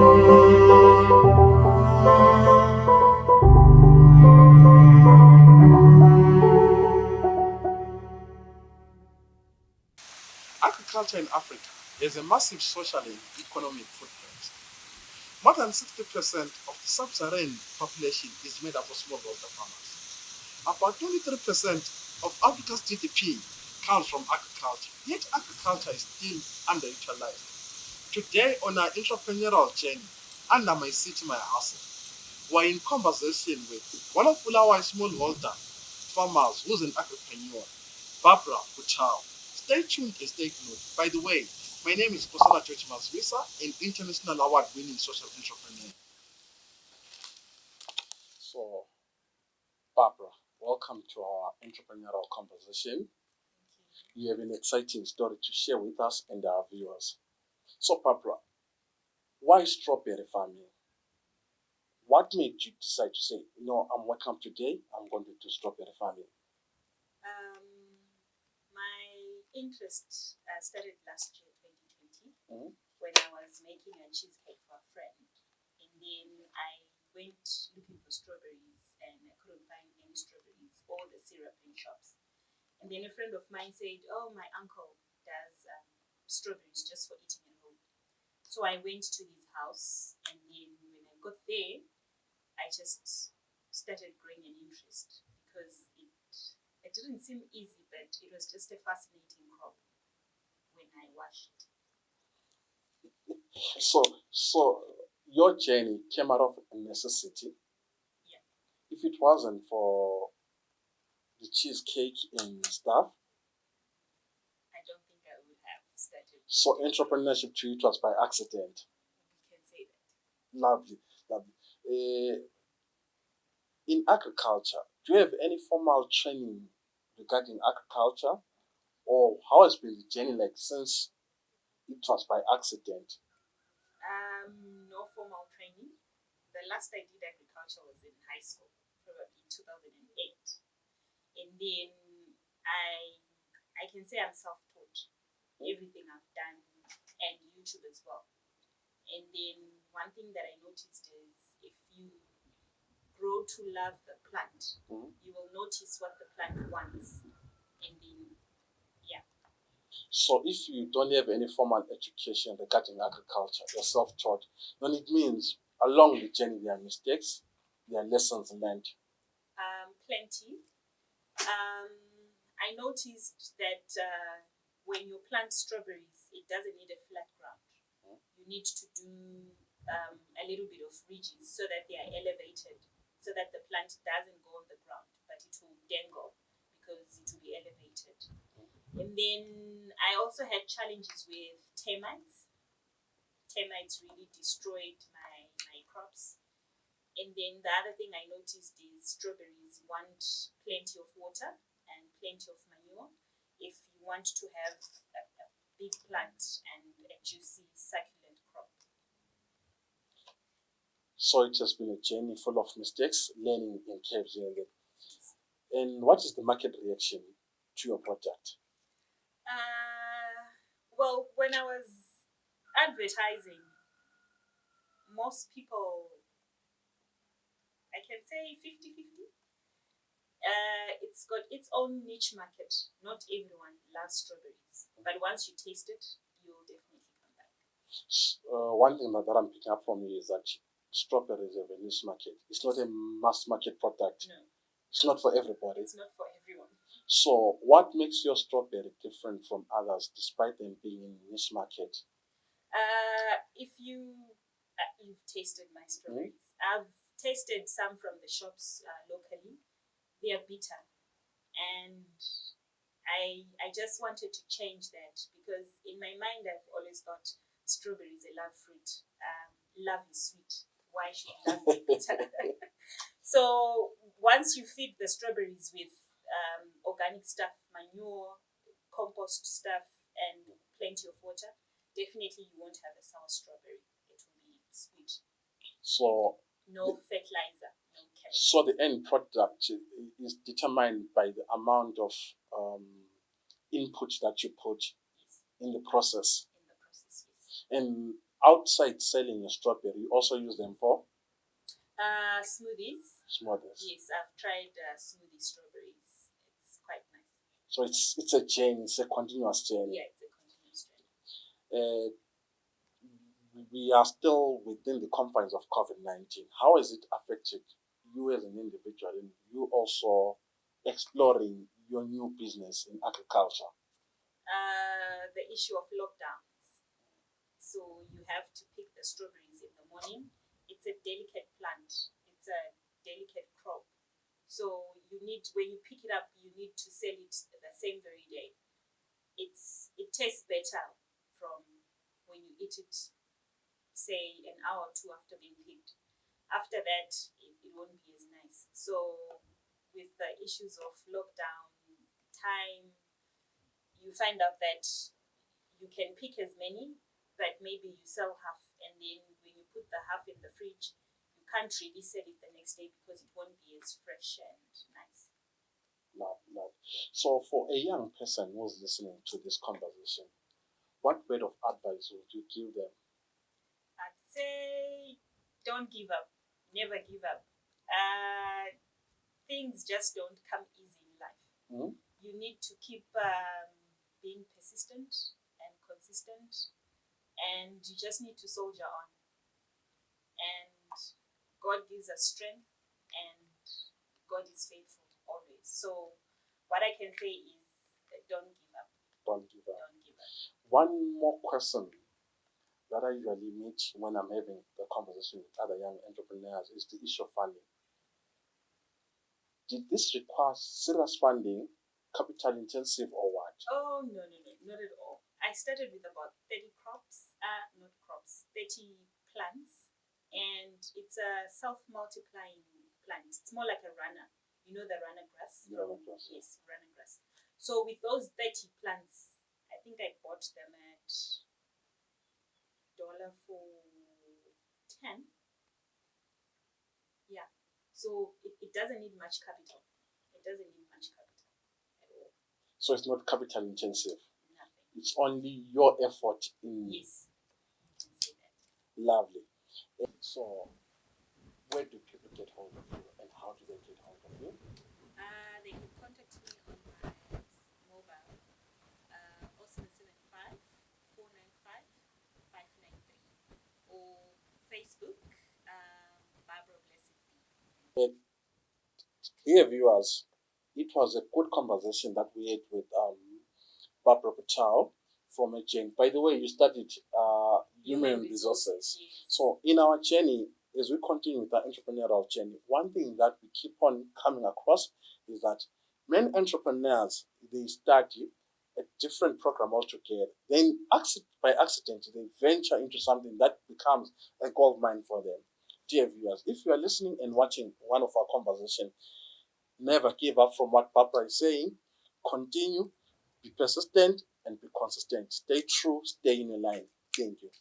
Agriculture in Africa has a massive social and economic footprint. More than 60% of the sub-Saharan population is made up of smallholder farmers. About 23% of Africa's GDP comes from agriculture, yet agriculture is still underutilized. Today on our entrepreneurial journey, under my city, my hustle, we're in conversation with one of Bulawayo smallholder farmers who's an agripreneur, Barbara Butau. Stay tuned and stay glued. By the way, my name is Kosala George Maswisa, an international award-winning social entrepreneur. So, Barbara, welcome to our entrepreneurial conversation. You have an exciting story to share with us and our viewers. So, Barbara, why strawberry farming? What made you decide to say, I'm welcome today, I'm going to do strawberry farming? My interest started last year, 2020, when I was making a cheesecake for a friend. And then I went looking for strawberries and I couldn't find any strawberries, all the syrup in shops. And then a friend of mine said, oh, my uncle does strawberries just for eating at home. So I went to his house, and then when I got there, I just started growing an interest because it didn't seem easy, but it was just a fascinating crop when I watched. So your journey came out of necessity. Yeah. If it wasn't for the cheesecake and stuff, I don't think I would have started. So entrepreneurship to you was by accident. We can say that. Lovely. In agriculture, do you have any formal training regarding agriculture, or how has been the journey like since it was by accident? No formal training. The last I did agriculture was in high school, probably 2008. And then I can say I'm self-taught. Everything I've done, and YouTube as well. And then one thing that I noticed is if you grow to love the plant, you will notice what the plant wants. And then, yeah. So if you don't have any formal education regarding agriculture, you're self-taught, then it means along the journey there are mistakes, there are lessons learned. Plenty. I noticed that when you plant strawberries, it doesn't need a flat ground. You need to do a little bit of ridges so that they are elevated, so that the plant doesn't go on the ground, but it will dangle because it will be elevated. And then I also had challenges with termites. Termites really destroyed my crops. And then the other thing I noticed is strawberries want plenty of water and plenty of manure if you want to have a big plant and a juicy, succulent crop. So it has been a journey full of mistakes, learning in caves. And what is the market reaction to your product? Well, when I was advertising, most people, I can say 50-50. It's got its own niche market. Not everyone loves strawberries, but once you taste it, you'll definitely come back. One thing that I'm picking up from you is that strawberries have a niche market. It's not a mass market product. No. It's not for everybody. It's not for everyone. So what makes your strawberry different from others despite them being in niche market? If you've tasted my strawberries, I've tasted some from the shops locally. They are bitter, and I just wanted to change that because in my mind I've always thought strawberry is a love fruit. Love is sweet. Why should love be bitter? So once you feed the strawberries with organic stuff, manure, compost stuff, and plenty of water, definitely you won't have a sour strawberry. It will be sweet. So no fertilizer, no chemical. So the end product is determined by the amount of input that you put in the process. In the process, yes. And outside selling your strawberry, you also use them for Smoothies. smoothies. Yes, I've tried smoothie strawberries. It's quite nice. So it's a journey, it's a continuous journey. Yeah, it's a continuous journey. We are still within the confines of COVID-19. How has it affected you as an individual and you also exploring your new business in agriculture? The issue of lockdowns. So you have to pick the strawberries in the morning. It's a delicate plant. It's a delicate crop. So when you pick it up, you need to sell it the same very day. It tastes better from when you eat it, say an hour or two after being picked. After that, it won't be as nice. So with the issues of lockdown, time, you find out that you can pick as many, but maybe you sell half, and then when you put the half in the fridge, you can't really sell it the next day because it won't be as fresh and nice. No. So for a young person who's listening to this conversation, what word of advice would you give them? I'd say don't give up. Never give up. Things just don't come easy in life. Mm-hmm. You need to keep being persistent and consistent, and you just need to soldier on. And God gives us strength, and God is faithful always. So, what I can say is don't give up. Don't give up. Don't give up. One more question that I usually meet when I'm having the conversation with other young entrepreneurs is the issue of funding. Did this require serious funding, capital intensive, or what? Oh, no, not at all. I started with about 30 30 plants, and it's a self-multiplying plant. It's more like a runner. You know the runner grass? Runner grass. Yes, runner grass. So with those 30 plants, I think I bought them at $1 for 10. Yeah. So it doesn't need much capital. It doesn't need much capital at all. So it's not capital intensive. Nothing. It's only your effort in. Yes. You can say that. Lovely. So where do people get hold of you and how do they get hold of you? They can contact me on my mobile, 0775 495 593, or Facebook, Barbara Blessed Be. Dear viewers, it was a good conversation that we had with Barbara Butau from a Jane. By the way, you studied human resources. Yes. So in our journey, as we continue with our entrepreneurial journey, one thing that we keep on coming across is that many entrepreneurs, they study a different program altogether. Then by accident, they venture into something that becomes a gold mine for them. Dear viewers, if you are listening and watching one of our conversations, never give up from what Barbara is saying. Continue, be persistent, and be consistent. Stay true, stay in your line. Thank you.